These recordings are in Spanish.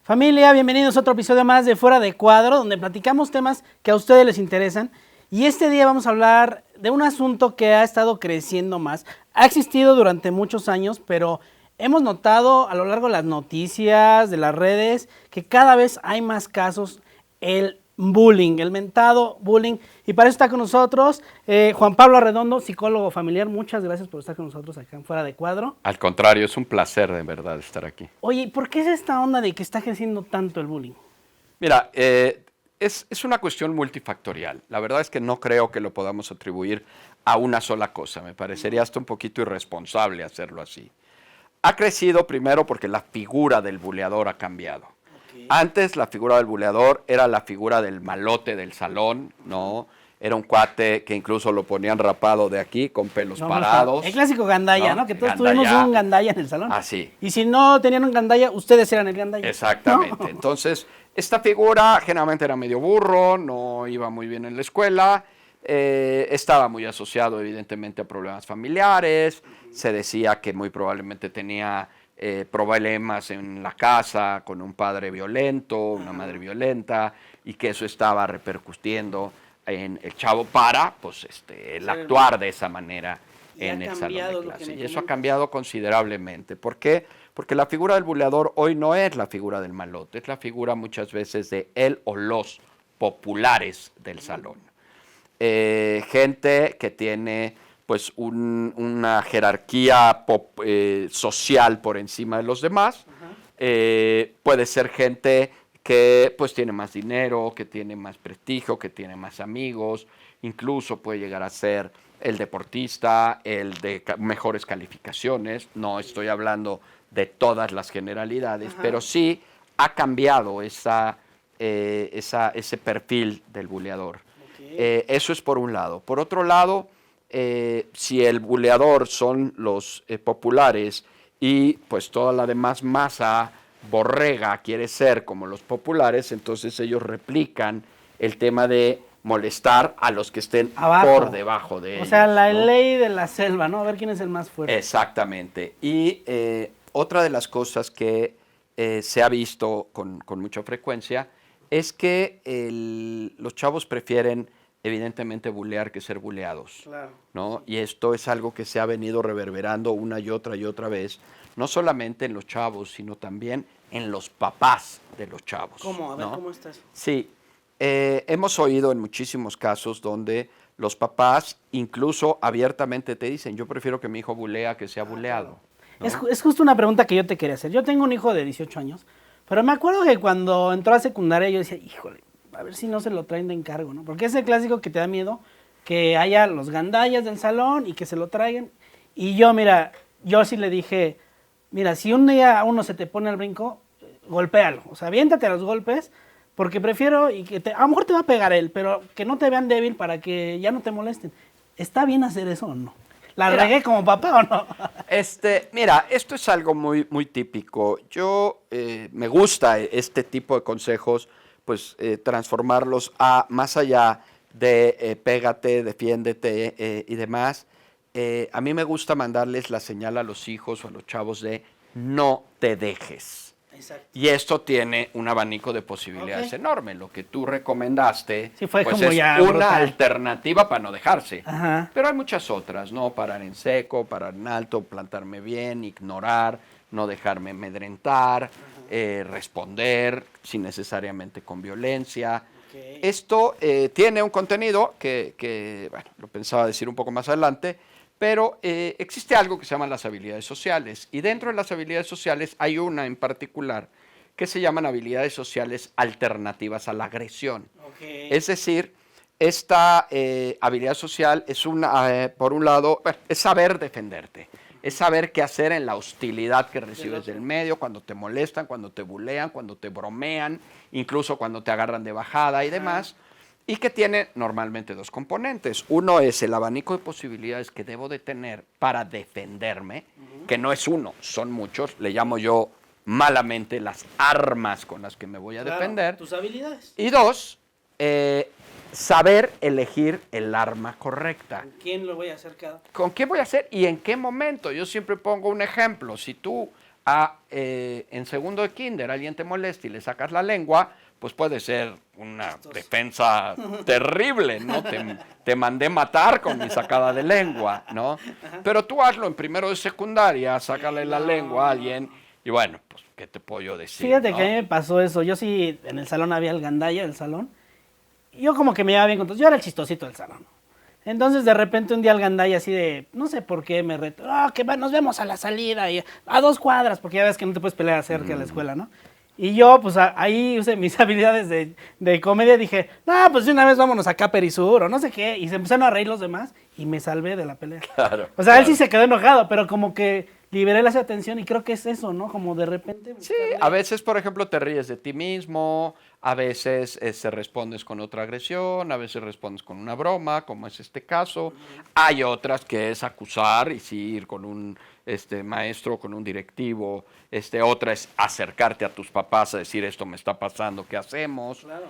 Familia, bienvenidos a otro episodio más de Fuera de Cuadro, donde platicamos temas que a ustedes les interesan. Y este día vamos a hablar de un asunto que ha estado creciendo más. Ha existido durante muchos años, pero hemos notado a lo largo de las noticias, de las redes, que cada vez hay más casos, el bullying, el mentado bullying. Y para eso está con nosotros Juan Pablo Arredondo, psicólogo familiar. Muchas gracias por estar con nosotros acá en Fuera de Cuadro. Al contrario, es un placer de verdad estar aquí. Oye, ¿por qué es esta onda de que está creciendo tanto el bullying? Mira, es una cuestión multifactorial. La verdad es que no creo que lo podamos atribuir a una sola cosa. Me parecería hasta un poquito irresponsable hacerlo así. Ha crecido primero porque la figura del buleador ha cambiado. Okay. Antes la figura del buleador era la figura del malote del salón, ¿no? Era un cuate que incluso lo ponían rapado de aquí, con pelos parados. El clásico gandalla, ¿no? Que todos tuvimos un gandalla en el salón. Así. Y si no tenían un gandalla, ustedes eran el gandalla. Exactamente. ¿No? Entonces, esta figura generalmente era medio burro, no iba muy bien en la escuela, estaba muy asociado evidentemente a problemas familiares, se decía que muy probablemente tenía problemas en la casa con un padre violento, una madre violenta, y que eso estaba repercutiendo en el chavo para pues el actuar de esa manera en el salón de clase. Y eso ha cambiado considerablemente. ¿Por qué? Porque la figura del buleador hoy no es la figura del malote, es la figura muchas veces de él o los populares del salón. Gente que tiene pues una jerarquía social por encima de los demás. Puede ser gente que pues tiene más dinero, que tiene más prestigio, que tiene más amigos, incluso puede llegar a ser el deportista, el de mejores calificaciones. No estoy hablando de todas las generalidades, pero sí ha cambiado ese perfil del buleador. Okay. Eso es por un lado. Por otro lado, si el buleador son los populares y pues toda la demás masa borrega quiere ser como los populares, entonces ellos replican el tema de molestar a los que estén abajo, por debajo de ellos. O sea, la ley de la selva, ¿no? A ver quién es el más fuerte. Exactamente. Y otra de las cosas que se ha visto con mucha frecuencia es que los chavos prefieren evidentemente bulear que ser buleados. Claro. ¿No? Y esto es algo que se ha venido reverberando una y otra vez, no solamente en los chavos, sino también en los papás de los chavos. ¿Cómo? A ver, ¿no? ¿cómo estás? Sí, hemos oído en muchísimos casos donde los papás incluso abiertamente te dicen, yo prefiero que mi hijo bulea que sea buleado. ¿No? Es justo una pregunta que yo te quería hacer. Yo tengo un hijo de 18 años, pero me acuerdo que cuando entró a secundaria yo decía, híjole, a ver si no se lo traen de encargo, ¿no? Porque es el clásico que te da miedo que haya los gandallas del salón y que se lo traigan. Y yo, mira, yo sí le dije, mira, si un día uno se te pone al brinco, golpéalo. O sea, aviéntate a los golpes, porque prefiero, y que a lo mejor te va a pegar él, pero que no te vean débil para que ya no te molesten. ¿Está bien hacer eso o no? ¿La regué como papá o no? Mira, esto es algo muy, muy típico. Yo me gusta este tipo de consejos, pues transformarlos a más allá de pégate, defiéndete y demás. A mí me gusta mandarles la señal a los hijos o a los chavos de no te dejes. Exacto. Y esto tiene un abanico de posibilidades enorme. Lo que tú recomendaste sí, fue pues como es ya una brutal. Alternativa para no dejarse. Ajá. Pero hay muchas otras, ¿no? Parar en seco, parar en alto, plantarme bien, ignorar, no dejarme amedrentar, responder sin necesariamente con violencia. Okay. Esto tiene un contenido que bueno, lo pensaba decir un poco más adelante, pero existe algo que se llama las habilidades sociales, y dentro de las habilidades sociales hay una en particular que se llaman habilidades sociales alternativas a la agresión. Okay. Es decir, esta habilidad social es por un lado, es saber defenderte, es saber qué hacer en la hostilidad que recibes del medio, cuando te molestan, cuando te bulean, cuando te bromean, incluso cuando te agarran de bajada y demás. Y que tiene normalmente dos componentes. Uno es el abanico de posibilidades que debo de tener para defenderme, que no es uno, son muchos. Le llamo yo malamente las armas con las que me voy a defender. Tus habilidades. Y dos, saber elegir el arma correcta. ¿Con quién lo voy a hacer cada? ¿Con quién voy a hacer y en qué momento? Yo siempre pongo un ejemplo. Si tú en segundo de kinder alguien te molesta y le sacas la lengua, pues puede ser una defensa terrible, ¿no? Te mandé matar con mi sacada de lengua, ¿no? Pero tú hazlo en primero de secundaria, sácale la lengua a alguien y bueno, pues, ¿qué te puedo yo decir? Fíjate ¿no? que a mí me pasó eso. Yo sí, en el salón había el gandalla del salón. Y yo como que me llevaba bien con todos. Yo era el chistosito del salón. Entonces, de repente, un día el gandalla así de, no sé por qué, me retó, nos vemos a la salida, y a 2 cuadras, porque ya ves que no te puedes pelear cerca de la escuela, ¿no? Y yo, pues, ahí usé mis habilidades de comedia, dije, no, pues de una vez vámonos acá a Perisur, o no sé qué, y se empezaron a reír los demás, y me salvé de la pelea. Claro, o sea, claro. él sí se quedó enojado, pero como que liberé esa tensión, y creo que es eso, ¿no? Como de repente... Sí, a veces, por ejemplo, te ríes de ti mismo, a veces respondes con otra agresión, a veces respondes con una broma, como es este caso. Hay otras que es acusar y sí ir con un maestro, con un directivo. Otra es acercarte a tus papás a decir esto me está pasando, ¿qué hacemos? Claro.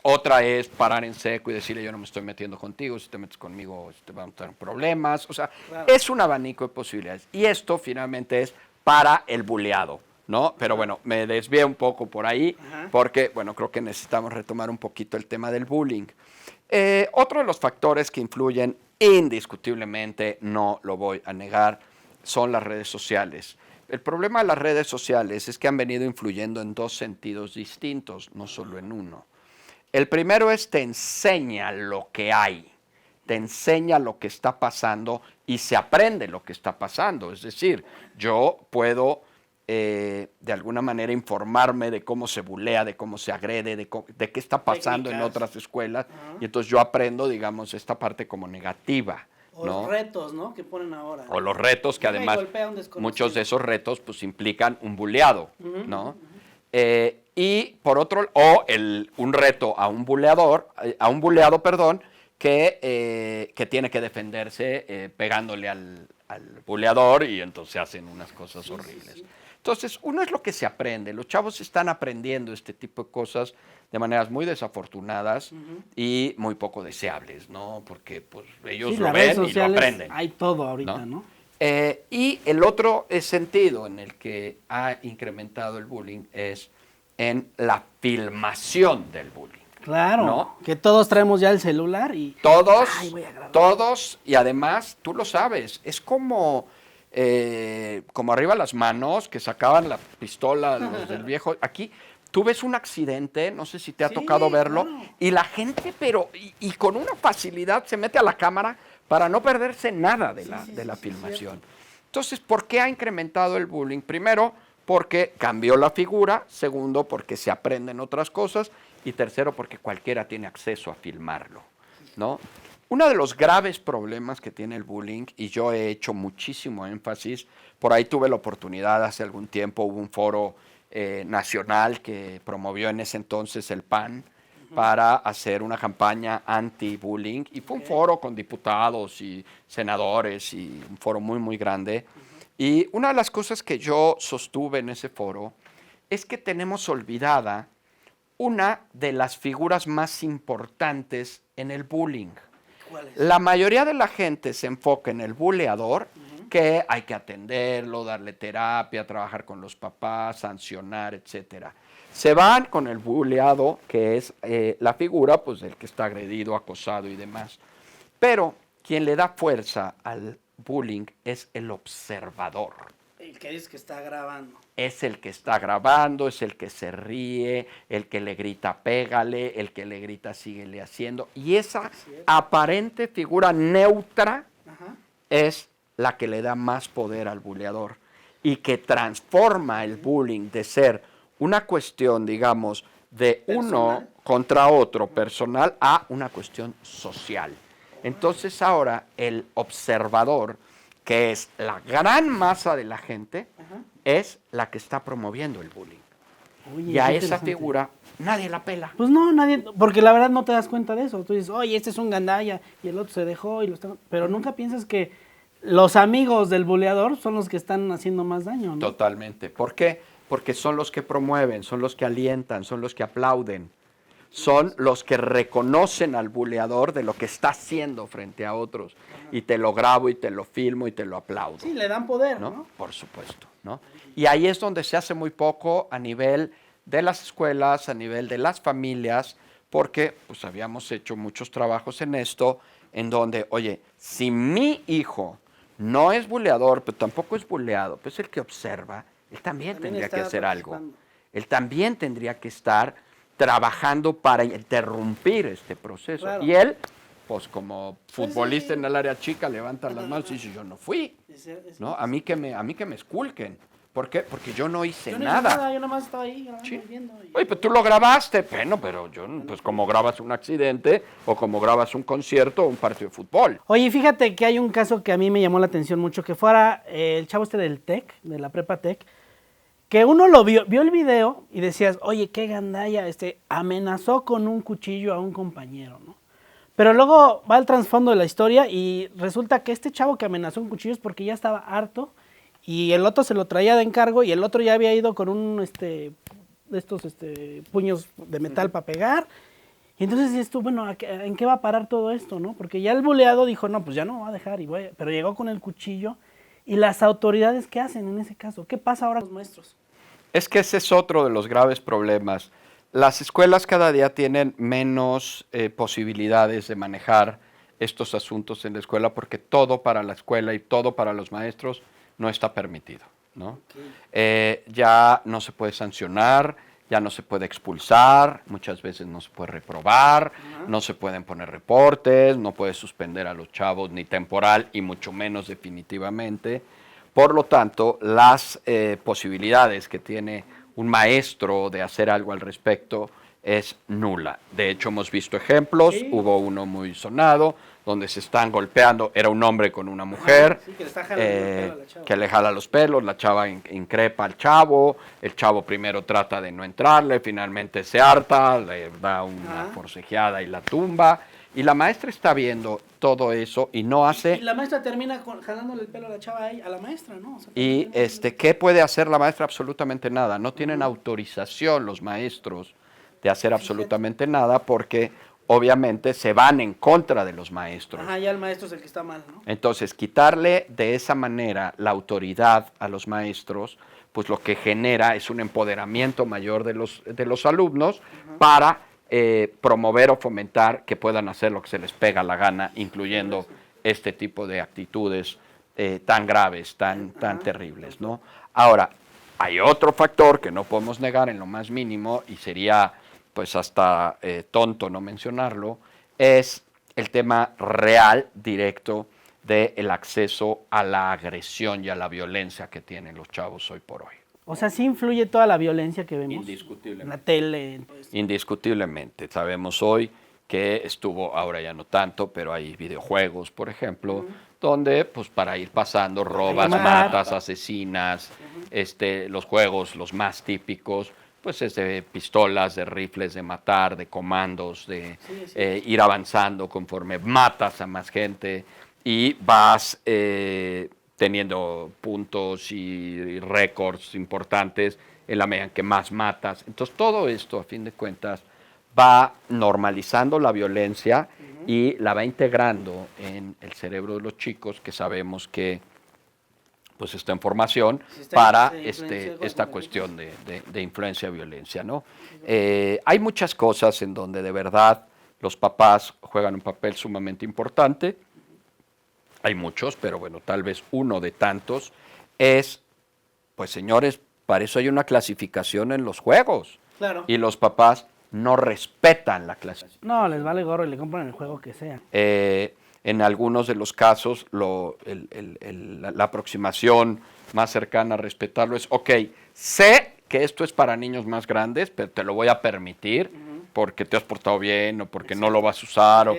Otra es parar en seco y decirle yo no me estoy metiendo contigo, si te metes conmigo vamos a tener problemas. O sea, Claro. es un abanico de posibilidades. Y esto finalmente es para el buleado, ¿no? Pero bueno, me desvié un poco por ahí porque, bueno, creo que necesitamos retomar un poquito el tema del bullying. Otro de los factores que influyen indiscutiblemente, no lo voy a negar, son las redes sociales. El problema de las redes sociales es que han venido influyendo en 2 sentidos distintos, no solo en uno. El primero es te enseña lo que hay, te enseña lo que está pasando y se aprende lo que está pasando. Es decir, yo puedo de alguna manera informarme de cómo se bulea, de cómo se agrede, de qué está pasando en otras escuelas y entonces yo aprendo, digamos, esta parte como negativa. O ¿no? los retos, ¿no? Que ponen ahora. O los retos que Llega y además golpea a un desconocido. muchos de esos retos pues implican un buleado, ¿no? Y por otro, un reto a un buleado, perdón, que tiene que defenderse pegándole al buleador y entonces hacen unas cosas horribles. Sí. Entonces, uno es lo que se aprende. Los chavos están aprendiendo este tipo de cosas de maneras muy desafortunadas y muy poco deseables, ¿no? Porque pues ellos lo ven y lo aprenden. Hay todo ahorita, ¿no? Y el otro sentido en el que ha incrementado el bullying es en la filmación del bullying. Claro, ¿no? Que todos traemos ya el celular y... Todos, y además, tú lo sabes, es como arriba las manos, que sacaban la pistola los del viejo. Aquí, tú ves un accidente, no sé si te ha tocado verlo, y la gente, y con una facilidad se mete a la cámara para no perderse nada de la filmación. Entonces, ¿por qué ha incrementado el bullying? Primero, porque cambió la figura. Segundo, porque se aprenden otras cosas. Y tercero, porque cualquiera tiene acceso a filmarlo, ¿no? Uno de los graves problemas que tiene el bullying, y yo he hecho muchísimo énfasis, por ahí tuve la oportunidad hace algún tiempo, hubo un foro nacional que promovió en ese entonces el PAN para hacer una campaña anti-bullying, y fue un foro con diputados y senadores y un foro muy, muy grande. Y una de las cosas que yo sostuve en ese foro es que tenemos olvidada una de las figuras más importantes en el bullying. ¿Cuál es? La mayoría de la gente se enfoca en el buleador, que hay que atenderlo, darle terapia, trabajar con los papás, sancionar, etcétera. Se van con el buleado, que es la figura pues, del que está agredido, acosado y demás. Pero quien le da fuerza al bullying es el observador. El que dice que está grabando. Es el que está grabando, es el que se ríe, el que le grita pégale, el que le grita síguele haciendo. Y esa aparente figura neutra es la que le da más poder al buleador y que transforma el bullying de ser una cuestión, digamos, de uno contra otro personal a una cuestión social. Entonces ahora el observador, que es la gran masa de la gente, es la que está promoviendo el bullying. Oye, y a esa figura nadie la pela. Pues no, nadie, porque la verdad no te das cuenta de eso. Tú dices, oye, este es un gandalla y el otro se dejó, pero nunca piensas que los amigos del buleador son los que están haciendo más daño, ¿no? Totalmente. ¿Por qué? Porque son los que promueven, son los que alientan, son los que aplauden. Son los que reconocen al buleador de lo que está haciendo frente a otros. Y te lo grabo y te lo filmo y te lo aplaudo. Sí, le dan poder, ¿no? Por supuesto. ¿no? Y ahí es donde se hace muy poco a nivel de las escuelas, a nivel de las familias, porque pues habíamos hecho muchos trabajos en esto, en donde, oye, si mi hijo no es buleador, pero tampoco es buleado, pues el que observa, él también tendría que hacer algo. Él también tendría que estar trabajando para interrumpir este proceso. Claro. Y él, pues como futbolista en el área chica, levanta las manos y dice, yo no fui, ¿no? A mí que me esculquen. ¿Por qué? Porque yo no hice nada. Yo nomás estaba ahí grabando, Sí. viendo. Oye, pues tú lo grabaste. Bueno, pero yo, pues como grabas un accidente o como grabas un concierto o un partido de fútbol. Oye, fíjate que hay un caso que a mí me llamó la atención mucho, que fuera el chavo este del TEC, de la prepa TEC, que uno lo vio el video y decías, oye, qué gandalla, amenazó con un cuchillo a un compañero, ¿no? Pero luego va al trasfondo de la historia y resulta que este chavo que amenazó un cuchillo es porque ya estaba harto y el otro se lo traía de encargo y el otro ya había ido con un, puños de metal para pegar. Y entonces dices tú, bueno, ¿en qué va a parar todo esto, no? Porque ya el buleado dijo, no, pues ya no me va a dejar, pero llegó con el cuchillo. ¿Y las autoridades qué hacen en ese caso? ¿Qué pasa ahora con los maestros? Es que ese es otro de los graves problemas. Las escuelas cada día tienen menos posibilidades de manejar estos asuntos en la escuela porque todo para la escuela y todo para los maestros no está permitido, ¿no? Okay. Ya no se puede sancionar, ya no se puede expulsar, muchas veces no se puede reprobar, no se pueden poner reportes, no puedes suspender a los chavos ni temporal y mucho menos definitivamente. Por lo tanto, las posibilidades que tiene un maestro de hacer algo al respecto es nula. De hecho, hemos visto ejemplos, sí. Hubo uno muy sonado, donde se están golpeando, era un hombre con una mujer, sí, que, le está jalando el pelo a la chava. Que le jala los pelos, la chava increpa al chavo, el chavo primero trata de no entrarle, finalmente se harta, le da una forcejeada y la tumba, y la maestra está viendo todo eso y no hace... Y la maestra termina jalándole el pelo a la chava a la maestra, ¿no? O sea, y ¿qué puede hacer la maestra? Absolutamente nada. No tienen autorización los maestros de hacer absolutamente nada porque obviamente se van en contra de los maestros. Ajá, ya el maestro es el que está mal, ¿no? Entonces, quitarle de esa manera la autoridad a los maestros, pues lo que genera es un empoderamiento mayor de los alumnos para promover o fomentar que puedan hacer lo que se les pega la gana, incluyendo este tipo de actitudes tan graves, tan terribles, ¿no? Ahora, hay otro factor que no podemos negar en lo más mínimo y sería pues hasta tonto no mencionarlo, es el tema real, directo, del acceso a la agresión y a la violencia que tienen los chavos hoy por hoy. O sea, sí influye toda la violencia que vemos Indiscutiblemente. en la tele. Indiscutiblemente. Sabemos hoy que estuvo, ahora ya no tanto, pero hay videojuegos, por ejemplo, donde pues para ir pasando robas, matas, asesinas, los juegos, los más típicos, pues es de pistolas, de rifles, de matar, de comandos, de ir avanzando conforme matas a más gente y vas teniendo puntos y récords importantes en la medida en que más matas. Entonces todo esto, a fin de cuentas, va normalizando la violencia y la va integrando en el cerebro de los chicos que sabemos que pues está en formación para esta cuestión de influencia y violencia, ¿no? Hay muchas cosas en donde de verdad los papás juegan un papel sumamente importante. Hay muchos, pero bueno, tal vez uno de tantos es, pues señores, para eso hay una clasificación en los juegos. Claro. Y los papás no respetan la clasificación. No, les vale gorro y le compran el juego que sea. En algunos de los casos, la aproximación más cercana a respetarlo es, ok, sé que esto es para niños más grandes, pero te lo voy a permitir porque te has portado bien o porque no lo vas a usar o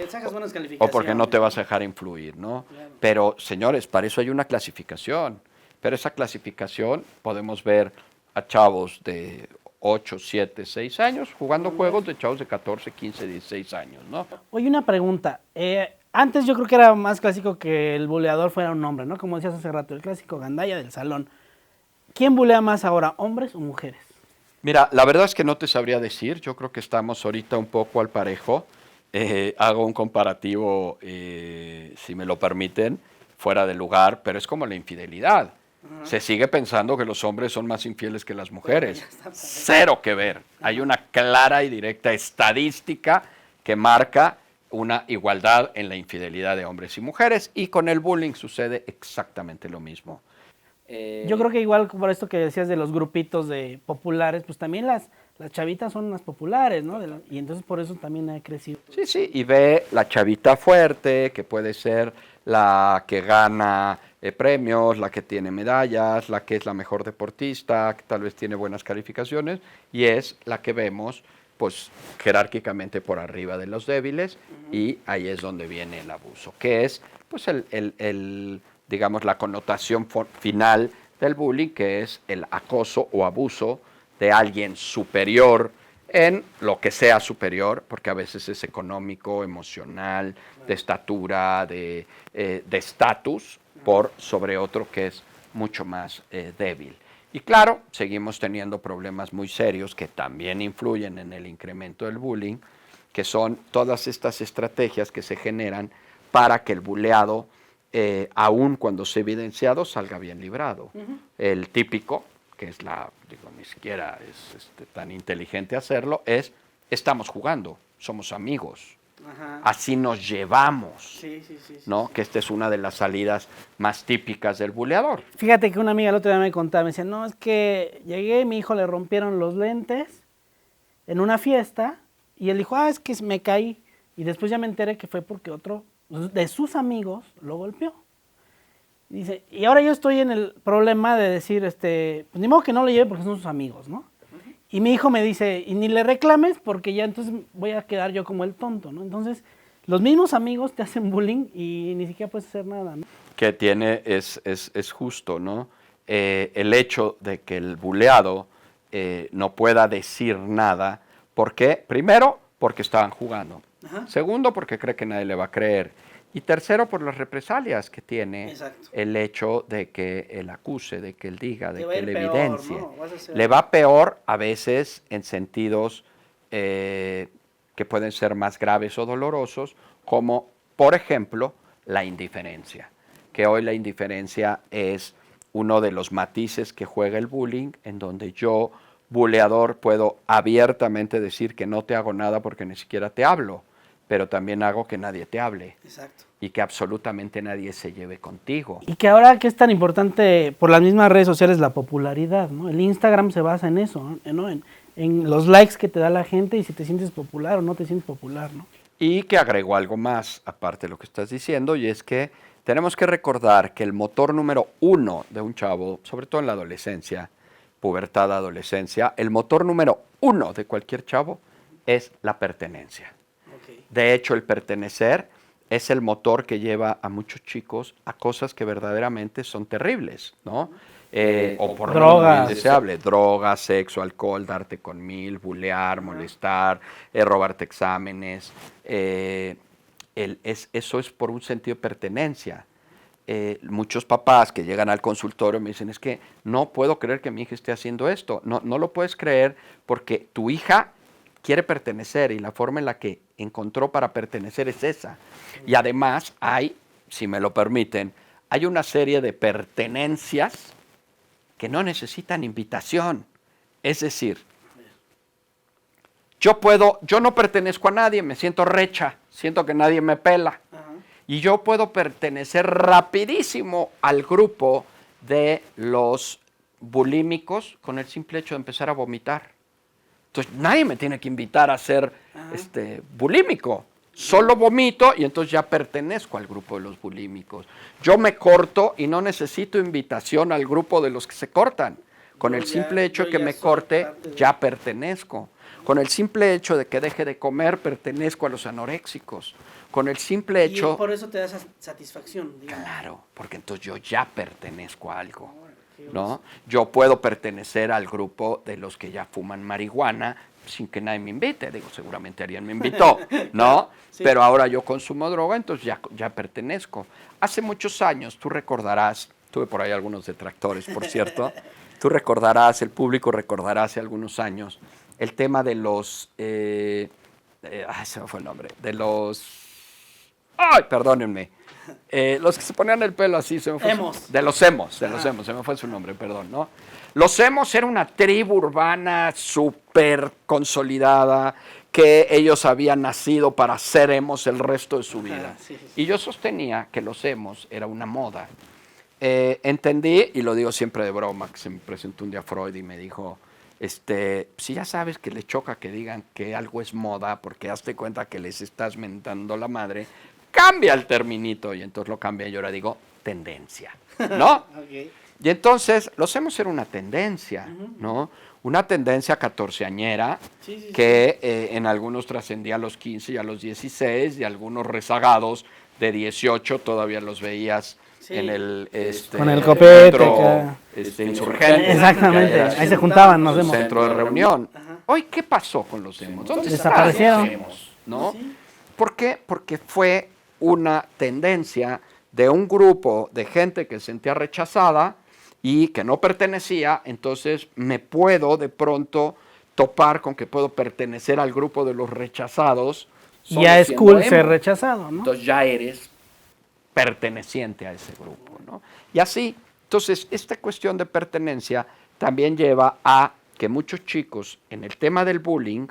porque no te vas a dejar influir, ¿no? Claro. Pero, señores, para eso hay una clasificación. Pero esa clasificación podemos ver a chavos de 8, 7, 6 años jugando juegos de chavos de 14, 15, 16 años, ¿no? Oye, una pregunta. Antes yo creo que era más clásico que el buleador fuera un hombre, ¿no? Como decías hace rato, el clásico gandalla del salón. ¿Quién bulea más ahora, hombres o mujeres? Mira, la verdad es que no te sabría decir. Yo creo que estamos ahorita un poco al parejo. Hago un comparativo, si me lo permiten, fuera de lugar, pero es como la infidelidad. Se sigue pensando que los hombres son más infieles que las mujeres. Cero que ver. Hay una clara y directa estadística que marca una igualdad en la infidelidad de hombres y mujeres, y con el bullying sucede exactamente lo mismo. Yo creo que igual por esto que decías de los grupitos de populares, pues también las chavitas son las populares, ¿no? Y entonces por eso también ha crecido. Sí, sí, y ve la chavita fuerte, que puede ser la que gana premios, la que tiene medallas, la que es la mejor deportista, que tal vez tiene buenas calificaciones, y es la que vemos pues jerárquicamente por arriba de los débiles, y ahí es donde viene el abuso, que es pues digamos, la connotación final del bullying, que es el acoso o abuso de alguien superior en lo que sea superior, porque a veces es económico, emocional, de estatura, de estatus, por sobre otro que es mucho más débil. Y claro, seguimos teniendo problemas muy serios que también influyen en el incremento del bullying, que son todas estas estrategias que se generan para que el buleado, aun cuando sea evidenciado, salga bien librado. El típico, que es ni siquiera es tan inteligente hacerlo, es: estamos jugando, somos amigos, así nos llevamos, ¿no? Que esta es una de las salidas más típicas del buleador. Fíjate que una amiga el otro día me contaba, me decía, no, es que llegué, mi hijo le rompieron los lentes en una fiesta, y él dijo, es que me caí, y después ya me enteré que fue porque otro de sus amigos lo golpeó. Dice, y ahora yo estoy en el problema de decir, pues ni modo que no lo lleve porque son sus amigos, ¿no? Y mi hijo me dice, y ni le reclames porque ya entonces voy a quedar yo como el tonto, ¿no? Entonces, los mismos amigos te hacen bullying y ni siquiera puedes hacer nada, ¿no? Que es justo, ¿no? El hecho de que el buleado no pueda decir nada. ¿Por qué? Primero, porque estaban jugando. Segundo, porque cree que nadie le va a creer. Y tercero, por las represalias que tiene el hecho de que él acuse, de que él diga, de que él evidencie. ¿No? Le va peor a veces en sentidos que pueden ser más graves o dolorosos, como, por ejemplo, la indiferencia. Que hoy la indiferencia es uno de los matices que juega el bullying, en donde yo, buleador, puedo abiertamente decir que no te hago nada porque ni siquiera te hablo, pero también hago que nadie te hable. Exacto. Y que absolutamente nadie se lleve contigo. Y que ahora que es tan importante por las mismas redes sociales la popularidad, ¿no? El Instagram se basa en eso, ¿no? En los likes que te da la gente y si te sientes popular o no te sientes popular, ¿no? Y que agregó algo más, aparte de lo que estás diciendo, y es que tenemos que recordar que el motor número uno de un chavo, sobre todo en la adolescencia, pubertad, adolescencia, el motor número uno de cualquier chavo es la pertenencia. De hecho, el pertenecer es el motor que lleva a muchos chicos a cosas que verdaderamente son terribles, ¿no? O por lo menos indeseable. Drogas, sexo, alcohol, darte con mil, bulear, molestar, robarte exámenes. Eso es por un sentido de pertenencia. Muchos papás que llegan al consultorio me dicen, es que no puedo creer que mi hija esté haciendo esto. No lo puedes creer porque tu hija quiere pertenecer y la forma en la que encontró para pertenecer es esa. Y además hay, si me lo permiten, hay una serie de pertenencias que no necesitan invitación. Es decir, yo no pertenezco a nadie, me siento recha, siento que nadie me pela. Y yo puedo pertenecer rapidísimo al grupo de los bulímicos con el simple hecho de empezar a vomitar. Entonces nadie me tiene que invitar a ser bulímico. Solo vomito y entonces ya pertenezco al grupo de los bulímicos. Yo me corto y no necesito invitación al grupo de los que se cortan. Con el simple hecho de que me corte, ya pertenezco. Con el simple hecho de que deje de comer, pertenezco a los anoréxicos. Con el simple hecho... Y por eso te da esa satisfacción, digamos. Claro, porque entonces yo ya pertenezco a algo, ¿no? Yo puedo pertenecer al grupo de los que ya fuman marihuana sin que nadie me invite. Digo, seguramente Ariel me invitó, ¿no? Sí. Pero ahora yo consumo droga, entonces ya pertenezco. Hace muchos años, tú recordarás, tuve por ahí algunos detractores, por cierto, tú recordarás, el público recordará hace algunos años, el tema de los... se me fue el nombre, de los... ¡Ay, perdónenme! Los que se ponían el pelo así, se me fue. Emos. De los emos, se me fue su nombre, perdón, ¿no? Los emos era una tribu urbana súper consolidada, que ellos habían nacido para ser emos el resto de su vida. Sí. Y yo sostenía que los emos era una moda. Entendí, y lo digo siempre de broma, que se me presentó un día Freud y me dijo, si ya sabes que les choca que digan que algo es moda, porque hazte cuenta que les estás mentando la madre, cambia el terminito, y entonces lo cambia y yo ahora digo tendencia, ¿no? Okay. Y entonces los hemos era una tendencia, ¿no? Una tendencia catorceañera que en algunos trascendía a los 15 y a los 16, y algunos rezagados de 18 todavía los veías en el con el copete centro, insurgente. Exactamente, ahí se juntaban, nos vemos. Centro de reunión. Hoy, ¿qué pasó con los emos? ¿Dónde desaparecieron? están los emos? ¿No? ¿Por qué? Porque fue una tendencia de un grupo de gente que se sentía rechazada y que no pertenecía, entonces me puedo de pronto topar con que puedo pertenecer al grupo de los rechazados. Y ya es cool ser rechazado, ¿no? Entonces ya eres perteneciente a ese grupo, ¿no? Y así, entonces, esta cuestión de pertenencia también lleva a que muchos chicos en el tema del bullying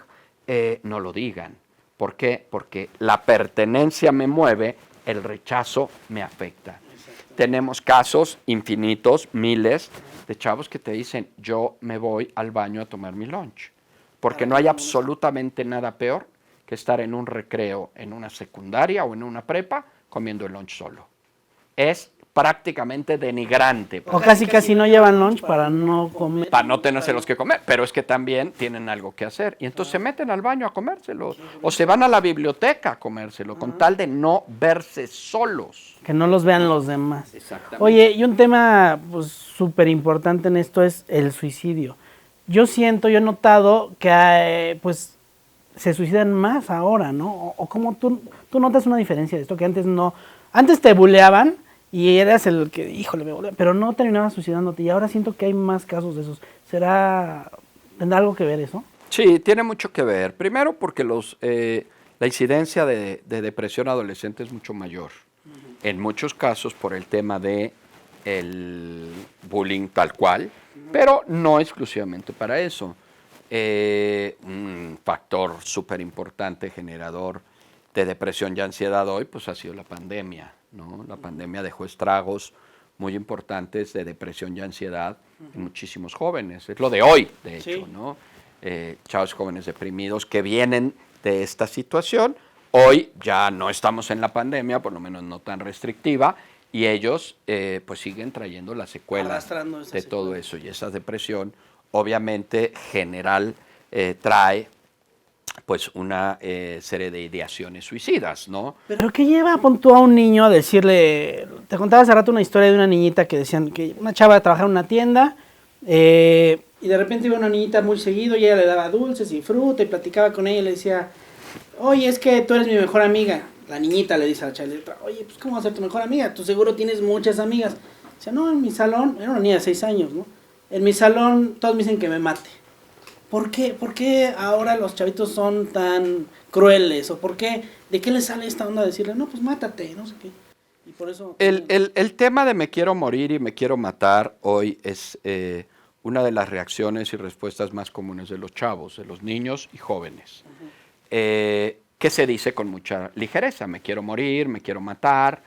no lo digan. ¿Por qué? Porque la pertenencia me mueve, el rechazo me afecta. Tenemos casos infinitos, miles, de chavos que te dicen, yo me voy al baño a tomar mi lunch. Porque no hay absolutamente nada peor que estar en un recreo, en una secundaria o en una prepa, comiendo el lunch solo. Es prácticamente denigrante. O casi no llevan lunch para no comer. Para no tenerse los que comer, pero es que también tienen algo que hacer. Y entonces se meten al baño a comérselo, o se van a la biblioteca a comérselo, con tal de no verse solos. Que no los vean los demás. Exactamente. Oye, y un tema pues súper importante en esto es el suicidio. Yo he notado que pues se suicidan más ahora, ¿no? O como tú notas una diferencia de esto, que antes no, antes te buleaban y eras el que, híjole, me bulea, pero no terminabas suicidándote, y ahora siento que hay más casos de esos. ¿Tendrá algo que ver eso? Sí, tiene mucho que ver. Primero porque la incidencia de depresión adolescente es mucho mayor. En muchos casos por el tema de el bullying tal cual, pero no exclusivamente para eso. Un factor súper importante generador de depresión y ansiedad hoy pues ha sido la pandemia, ¿no? La pandemia dejó estragos muy importantes de depresión y ansiedad en muchísimos jóvenes. Es lo de hoy, de hecho, ¿no? Chavos jóvenes deprimidos que vienen de esta situación. Hoy ya no estamos en la pandemia, por lo menos no tan restrictiva, y ellos pues siguen trayendo las secuelas de todo eso. Y esa depresión obviamente general trae pues una serie de ideaciones suicidas, ¿no? ¿Pero qué lleva tú a un niño a decirle? Te contaba hace rato una historia de una niñita que decían que una chava trabajaba en una tienda y de repente iba una niñita muy seguido y ella le daba dulces y fruta y platicaba con ella y le decía, oye, es que tú eres mi mejor amiga. La niñita le dice a la chava, oye, pues ¿cómo vas a ser tu mejor amiga? Tú seguro tienes muchas amigas. Dice, no, en mi salón, era una niña de 6 años, ¿no? En mi salón todos me dicen que me mate. ¿Por qué ahora los chavitos son tan crueles? ¿O por qué? ¿De qué les sale esta onda de decirle, no, pues mátate, no sé qué? Y por eso... El tema de me quiero morir y me quiero matar hoy es una de las reacciones y respuestas más comunes de los chavos, de los niños y jóvenes. Que se dice con mucha ligereza, me quiero morir, me quiero matar,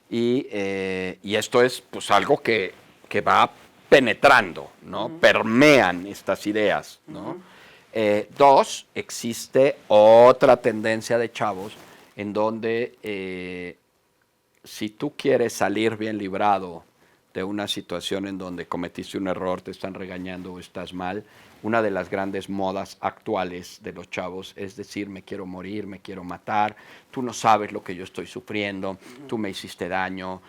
y esto es pues algo que va penetrando, ¿no? Permean estas ideas, ¿no? Dos, existe otra tendencia de chavos en donde si tú quieres salir bien librado de una situación en donde cometiste un error, te están regañando o estás mal, una de las grandes modas actuales de los chavos es decir, me quiero morir, me quiero matar, tú no sabes lo que yo estoy sufriendo, tú me hiciste daño,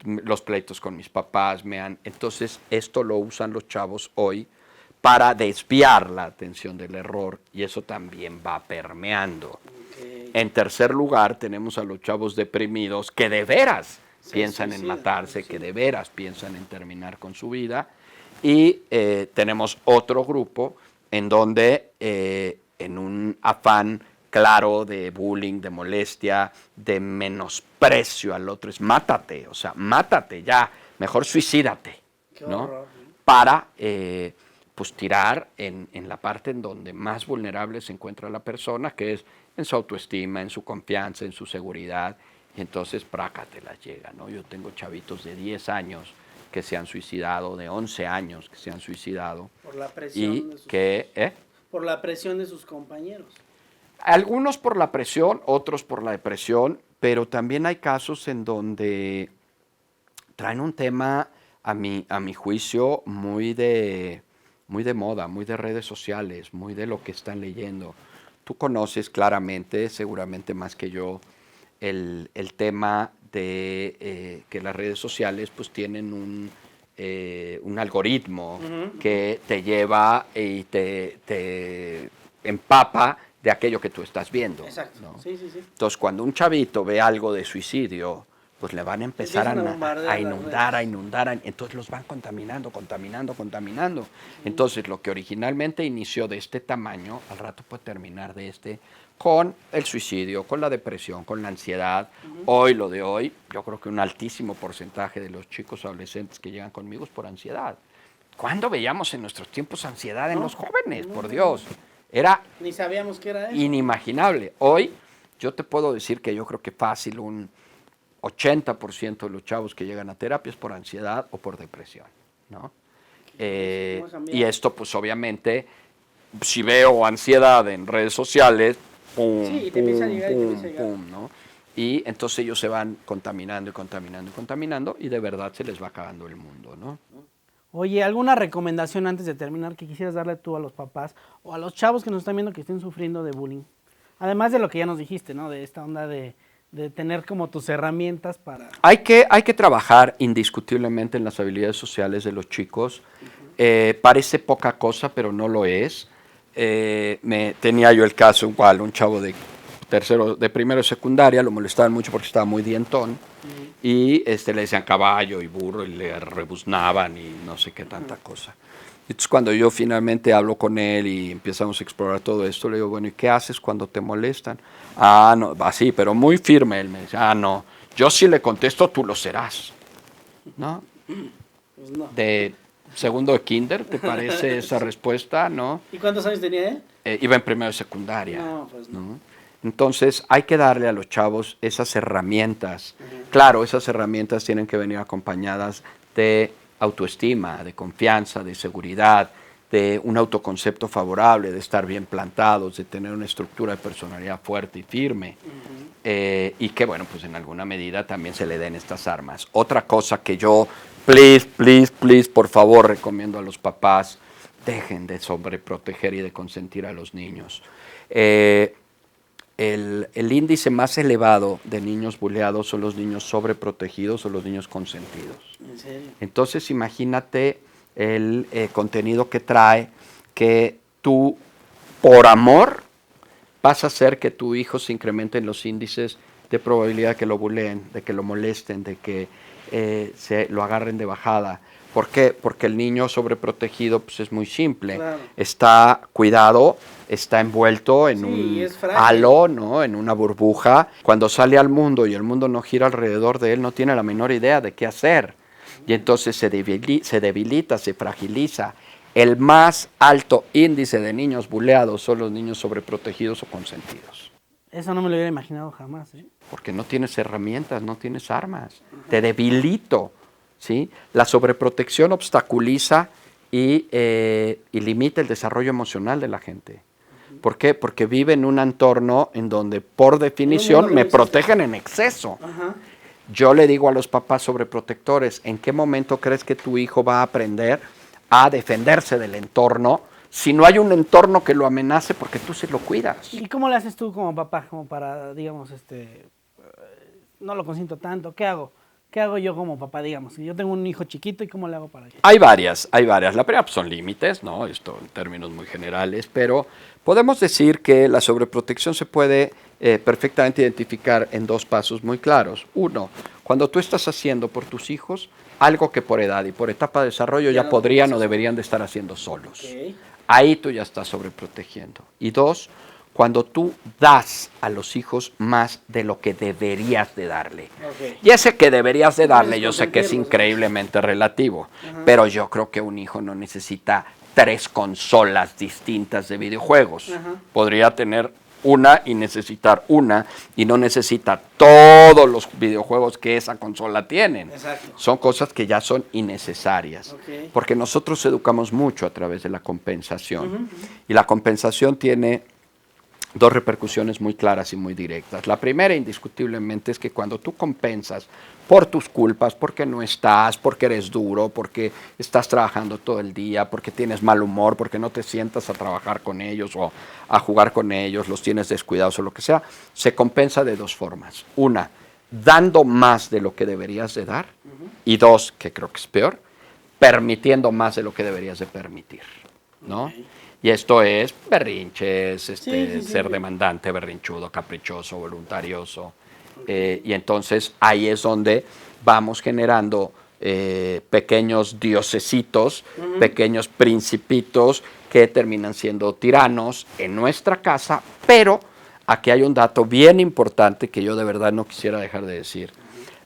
los pleitos con mis papás me han... Entonces, esto lo usan los chavos hoy para desviar la atención del error, y eso también va permeando. Okay. En tercer lugar, tenemos a los chavos deprimidos que de veras piensan en matarse, que de veras piensan en terminar con su vida. Y tenemos otro grupo en donde en un afán claro de bullying, de molestia, de menosprecio al otro, es mátate, o sea, mátate ya, mejor suicídate, ¿no? Horror. Para pues tirar en la parte en donde más vulnerable se encuentra la persona, que es en su autoestima, en su confianza, en su seguridad, y entonces prácate las llega, ¿no? Yo tengo chavitos de 10 años que se han suicidado, de 11 años que se han suicidado. Por la presión Y de sus, que, por la presión de sus compañeros. algunos por la presión, otros por la depresión, pero también hay casos en donde traen un tema, a mi juicio, muy de moda, muy de redes sociales, muy de lo que están leyendo. Tú conoces claramente, seguramente más que yo, el tema de que las redes sociales pues tienen un algoritmo que te lleva y te empapa de aquello que tú estás viendo. Exacto. ¿No? Sí, sí, sí. Entonces, cuando un chavito ve algo de suicidio, pues le van a empezar a inundar, entonces los van contaminando. Entonces, lo que originalmente inició de este tamaño, al rato puede terminar de con el suicidio, con la depresión, con la ansiedad. Hoy, lo de hoy, yo creo que un altísimo porcentaje de los chicos adolescentes que llegan conmigo es por ansiedad. ¿Cuándo veíamos en nuestros tiempos ansiedad en los jóvenes? Por Dios. Era Ni sabíamos qué era eso. inimaginable. Hoy, yo te puedo decir que yo creo que fácil un 80% de los chavos que llegan a terapia es por ansiedad o por depresión, ¿no? Y esto, pues obviamente, si veo ansiedad en redes sociales, pum, sí, y te empieza a llegar, pum, ¿no? Y entonces ellos se van contaminando y de verdad se les va acabando el mundo, ¿no? Oye, ¿alguna recomendación antes de terminar que quisieras darle tú a los papás o a los chavos que nos están viendo que estén sufriendo de bullying? Además de lo que ya nos dijiste, ¿no? De esta onda de tener como tus herramientas para... Hay que trabajar indiscutiblemente en las habilidades sociales de los chicos. Parece poca cosa, pero no lo es. Tenía yo el caso igual, un chavo de primero de secundaria, lo molestaban mucho porque estaba muy dientón, y le decían caballo y burro y le rebuznaban y no sé qué tanta cosa. Entonces cuando yo finalmente hablo con él y empezamos a explorar todo esto, le digo, bueno, ¿y qué haces cuando te molestan? Ah, no, así, pero muy firme. Él me dice, no, yo si le contesto, tú lo serás. ¿No? Pues no. De segundo de kinder, ¿te parece esa respuesta? ¿No? ¿Y cuántos años tenía él? Iba en primero de secundaria. No, pues no. ¿No? Entonces hay que darle a los chavos esas herramientas. Claro, esas herramientas tienen que venir acompañadas de autoestima, de confianza, de seguridad, de un autoconcepto favorable, de estar bien plantados, de tener una estructura de personalidad fuerte y firme, y que, bueno, pues en alguna medida también se le den estas armas. Otra cosa que yo, please, por favor, recomiendo a los papás, dejen de sobreproteger y de consentir a los niños. El índice más elevado de niños buleados son los niños sobreprotegidos o los niños consentidos. ¿En serio? Entonces imagínate el contenido que trae, que tú, por amor, vas a hacer que tu hijo se incrementen los índices de probabilidad de que lo buleen, de que lo molesten, de que se lo agarren de bajada. ¿Por qué? Porque el niño sobreprotegido pues, es muy simple. Claro. Está cuidado, está envuelto en un frágil. halo, ¿no? En una burbuja. Cuando sale al mundo y el mundo no gira alrededor de él, no tiene la menor idea de qué hacer. Y entonces se debilita, se fragiliza. El más alto índice de niños buleados son los niños sobreprotegidos o consentidos. Eso no me lo hubiera imaginado jamás, ¿eh? Porque no tienes herramientas, no tienes armas. Te debilito, ¿sí? La sobreprotección obstaculiza y limita el desarrollo emocional de la gente. ¿Por qué? Porque vive en un entorno en donde, por definición, me protegen en exceso. Ajá. Yo le digo a los papás sobreprotectores, ¿en qué momento crees que tu hijo va a aprender a defenderse del entorno si no hay un entorno que lo amenace porque tú se lo cuidas? ¿Y cómo le haces tú como papá, como para, digamos, no lo consiento tanto? ¿Qué hago? ¿Qué hago yo como papá, digamos? Si yo tengo un hijo chiquito, ¿y cómo le hago para que? Hay varias. La primera pues, son límites, ¿no? Esto en términos muy generales, pero podemos decir que la sobreprotección se puede perfectamente identificar en dos pasos muy claros. Uno, cuando tú estás haciendo por tus hijos algo que por edad y por etapa de desarrollo ya podrían o deberían de estar haciendo solos. Okay. Ahí tú ya estás sobreprotegiendo. Y dos, cuando tú das a los hijos más de lo que deberías de darle. Ok. Y ese que deberías de darle, yo sé que es consentirlos, ¿no? increíblemente relativo, pero yo creo que un hijo no necesita 3 consolas distintas de videojuegos. Podría tener una y necesitar una, y no necesita todos los videojuegos que esa consola tienen. Exacto. Son cosas que ya son innecesarias, Ok. porque nosotros educamos mucho a través de la compensación. Y la compensación tiene 2 repercusiones muy claras y muy directas. La primera, indiscutiblemente, es que cuando tú compensas por tus culpas, porque no estás, porque eres duro, porque estás trabajando todo el día, porque tienes mal humor, porque no te sientas a trabajar con ellos o a jugar con ellos, los tienes descuidados o lo que sea, se compensa de 2 formas. Una, dando más de lo que deberías de dar, y 2, que creo que es peor, permitiendo más de lo que deberías de permitir, ¿no? Y esto es berrinches, ser demandante, berrinchudo, caprichoso, voluntarioso. Y entonces ahí es donde vamos generando pequeños diosesitos, pequeños principitos que terminan siendo tiranos en nuestra casa, pero aquí hay un dato bien importante que yo de verdad no quisiera dejar de decir.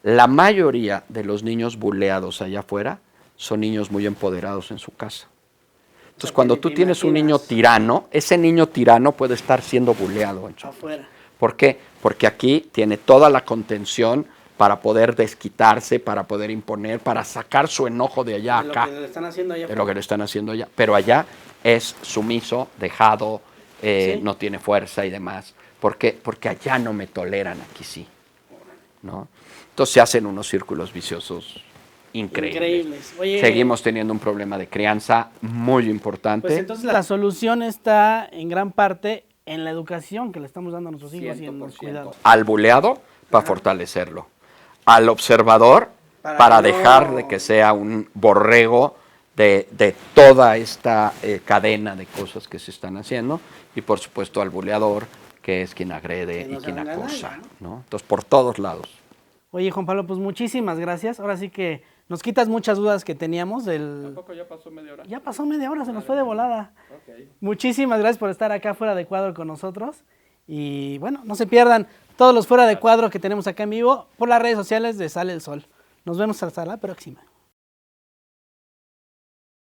La mayoría de los niños buleados allá afuera son niños muy empoderados en su casa. Entonces, cuando tú tienes un niño tirano, ese niño tirano puede estar siendo buleado en su Afuera. ¿Por qué? Porque aquí tiene toda la contención para poder desquitarse, para poder imponer, para sacar su enojo de allá a acá. De lo que le están haciendo allá. De lo que le están haciendo allá. Pero allá es sumiso, dejado, no tiene fuerza y demás. ¿Por qué? Porque allá no me toleran, aquí sí, ¿no? Entonces se hacen unos círculos viciosos increíbles. Oye, seguimos teniendo un problema de crianza muy importante. Pues entonces la solución está en gran parte en la educación que le estamos dando a nuestros hijos y en los cuidados. Al buleado, para fortalecerlo. Al observador, para dejar de que sea un borrego de toda esta cadena de cosas que se están haciendo. Y por supuesto al buleador, que es quien agrede y quien acosa, ¿no? Entonces, por todos lados. Oye, Juan Pablo, pues muchísimas gracias. Ahora sí que nos quitas muchas dudas que teníamos ¿Tampoco ya pasó media hora? Ya pasó media hora, se nos fue de volada. Okay. Muchísimas gracias por estar acá fuera de cuadro con nosotros. Y bueno, no se pierdan todos los fuera de cuadro que tenemos acá en vivo por las redes sociales de Sale el Sol. Nos vemos hasta la próxima.